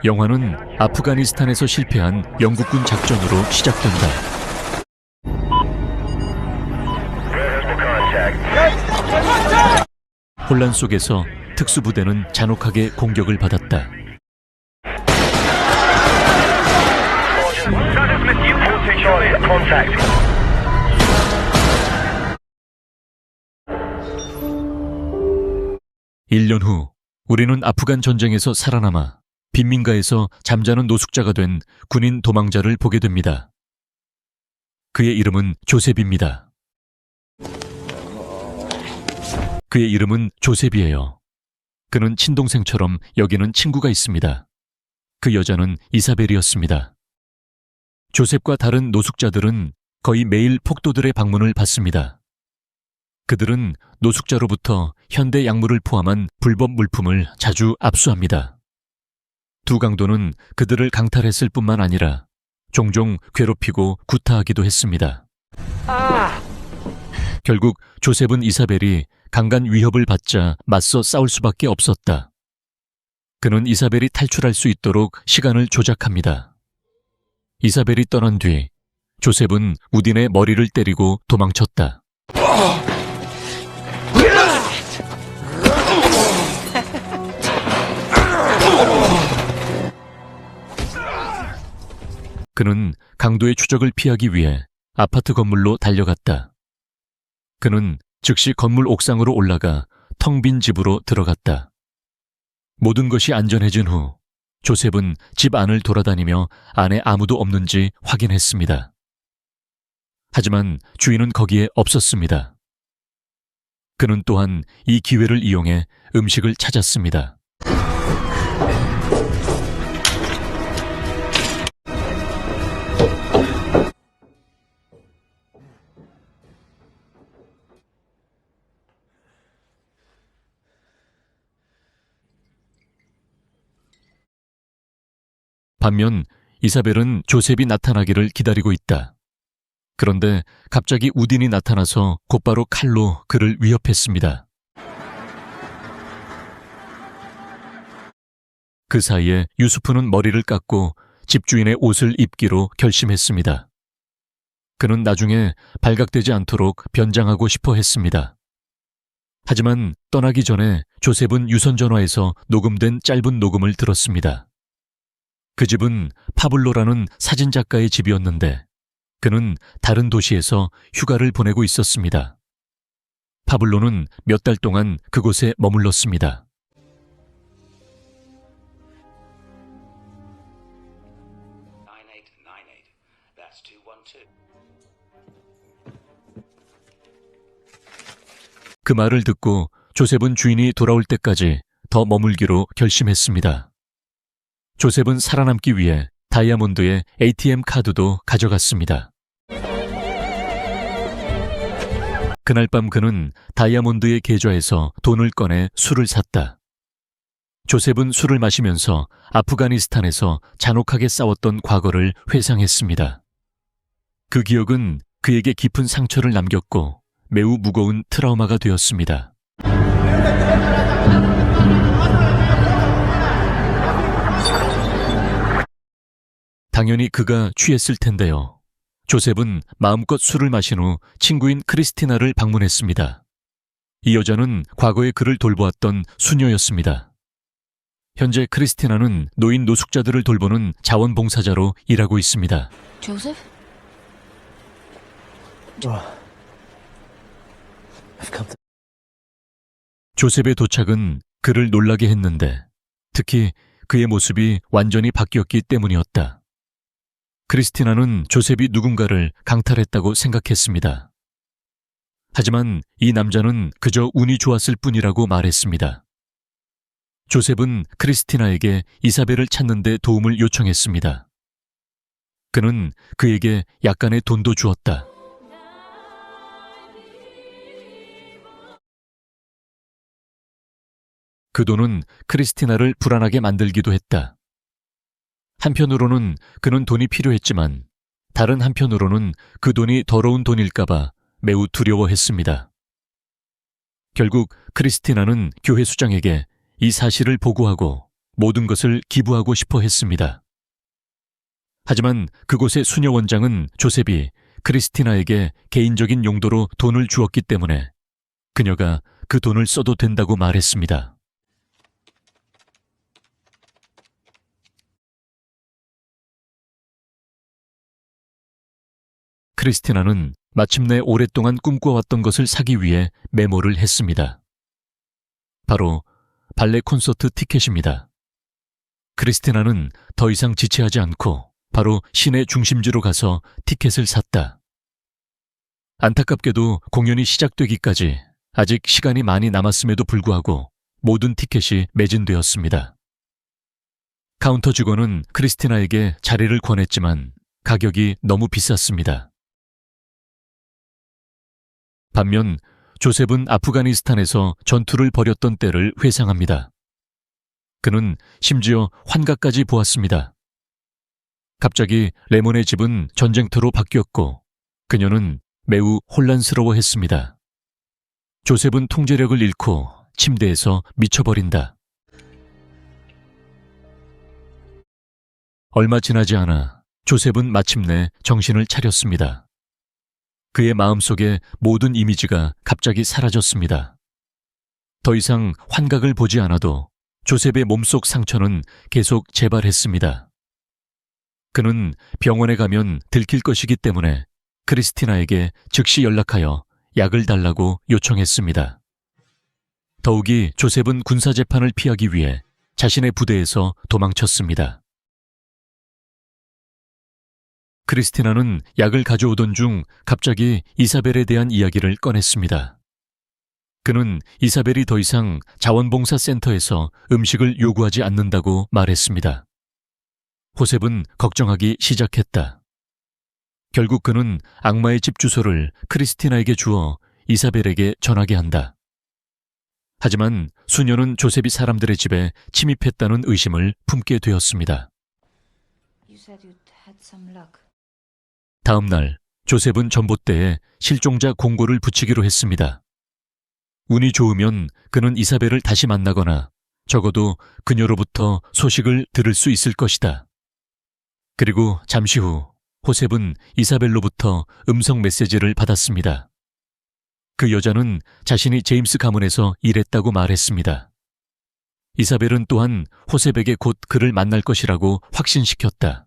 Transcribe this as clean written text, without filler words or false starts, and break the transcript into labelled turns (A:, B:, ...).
A: 영화는 아프가니스탄에서 실패한 영국군 작전으로 시작된다. 혼란 속에서 특수부대는 잔혹하게 공격을 받았다. 일 년 후 우리는 아프간 전쟁에서 살아남아 빈민가에서 잠자는 노숙자가 된 군인 도망자를 보게 됩니다. 그의 이름은 조셉입니다. 그의 이름은 조셉이에요. 그는 친동생처럼 여기는 친구가 있습니다. 그 여자는 이사벨이었습니다. 조셉과 다른 노숙자들은 거의 매일 폭도들의 방문을 받습니다. 그들은 노숙자로부터 현대 약물을 포함한 불법 물품을 자주 압수합니다. 두 강도는 그들을 강탈했을 뿐만 아니라 종종 괴롭히고 구타하기도 했습니다. 결국 조셉은 이사벨이 강간 위협을 받자 맞서 싸울 수밖에 없었다. 그는 이사벨이 탈출할 수 있도록 시간을 조작합니다. 이사벨이 떠난 뒤 조셉은 우딘의 머리를 때리고 도망쳤다. 그는 강도의 추적을 피하기 위해 아파트 건물로 달려갔다. 그는 즉시 건물 옥상으로 올라가 텅 빈 집으로 들어갔다. 모든 것이 안전해진 후 조셉은 집 안을 돌아다니며 안에 아무도 없는지 확인했습니다. 하지만 주인은 거기에 없었습니다. 그는 또한 이 기회를 이용해 음식을 찾았습니다. 반면 이사벨은 조셉이 나타나기를 기다리고 있다. 그런데 갑자기 우딘이 나타나서 곧바로 칼로 그를 위협했습니다. 그 사이에 유수프는 머리를 깎고 집주인의 옷을 입기로 결심했습니다. 그는 나중에 발각되지 않도록 변장하고 싶어 했습니다. 하지만 떠나기 전에 조셉은 유선전화에서 녹음된 짧은 녹음을 들었습니다. 그 집은 파블로라는 사진작가의 집이었는데 그는 다른 도시에서 휴가를 보내고 있었습니다. 파블로는 몇 달 동안 그곳에 머물렀습니다. 그 말을 듣고 조셉은 주인이 돌아올 때까지 더 머물기로 결심했습니다. 조셉은 살아남기 위해 다이아몬드의 ATM 카드도 가져갔습니다. 그날 밤 그는 다이아몬드의 계좌에서 돈을 꺼내 술을 샀다. 조셉은 술을 마시면서 아프가니스탄에서 잔혹하게 싸웠던 과거를 회상했습니다. 그 기억은 그에게 깊은 상처를 남겼고 매우 무거운 트라우마가 되었습니다. 당연히 그가 취했을 텐데요. 조셉은 마음껏 술을 마신 후 친구인 크리스티나를 방문했습니다. 이 여자는 과거에 그를 돌보았던 수녀였습니다. 현재 크리스티나는 노인 노숙자들을 돌보는 자원봉사자로 일하고 있습니다.
B: Joseph?
A: 조셉의 도착은 그를 놀라게 했는데 특히 그의 모습이 완전히 바뀌었기 때문이었다. 크리스티나는 조셉이 누군가를 강탈했다고 생각했습니다. 하지만 이 남자는 그저 운이 좋았을 뿐이라고 말했습니다. 조셉은 크리스티나에게 이사벨을 찾는 데 도움을 요청했습니다. 그는 그에게 약간의 돈도 주었다. 그 돈은 크리스티나를 불안하게 만들기도 했다. 한편으로는 그는 돈이 필요했지만 다른 한편으로는 그 돈이 더러운 돈일까봐 매우 두려워했습니다. 결국 크리스티나는 교회 수장에게 이 사실을 보고하고 모든 것을 기부하고 싶어 했습니다. 하지만 그곳의 수녀 원장은 조셉이 크리스티나에게 개인적인 용도로 돈을 주었기 때문에 그녀가 그 돈을 써도 된다고 말했습니다. 크리스티나는 마침내 오랫동안 꿈꿔왔던 것을 사기 위해 메모를 했습니다. 바로 발레 콘서트 티켓입니다. 크리스티나는 더 이상 지체하지 않고 바로 시내 중심지로 가서 티켓을 샀다. 안타깝게도 공연이 시작되기까지 아직 시간이 많이 남았음에도 불구하고 모든 티켓이 매진되었습니다. 카운터 직원은 크리스티나에게 자리를 권했지만 가격이 너무 비쌌습니다. 반면 조셉은 아프가니스탄에서 전투를 벌였던 때를 회상합니다. 그는 심지어 환각까지 보았습니다. 갑자기 레몬의 집은 전쟁터로 바뀌었고 그녀는 매우 혼란스러워했습니다. 조셉은 통제력을 잃고 침대에서 미쳐버린다. 얼마 지나지 않아 조셉은 마침내 정신을 차렸습니다. 그의 마음속에 모든 이미지가 갑자기 사라졌습니다. 더 이상 환각을 보지 않아도 조셉의 몸속 상처는 계속 재발했습니다. 그는 병원에 가면 들킬 것이기 때문에 크리스티나에게 즉시 연락하여 약을 달라고 요청했습니다. 더욱이 조셉은 군사재판을 피하기 위해 자신의 부대에서 도망쳤습니다. 크리스티나는 약을 가져오던 중 갑자기 이사벨에 대한 이야기를 꺼냈습니다. 그는 이사벨이 더 이상 자원봉사센터에서 음식을 요구하지 않는다고 말했습니다. 호셉은 걱정하기 시작했다. 결국 그는 악마의 집 주소를 크리스티나에게 주어 이사벨에게 전하게 한다. 하지만 수녀는 조셉이 사람들의 집에 침입했다는 의심을 품게 되었습니다. 다음 날 조셉은 전봇대에 실종자 공고를 붙이기로 했습니다. 운이 좋으면 그는 이사벨을 다시 만나거나 적어도 그녀로부터 소식을 들을 수 있을 것이다. 그리고 잠시 후 호셉은 이사벨로부터 음성 메시지를 받았습니다. 그 여자는 자신이 제임스 가문에서 일했다고 말했습니다. 이사벨은 또한 호셉에게 곧 그를 만날 것이라고 확신시켰다.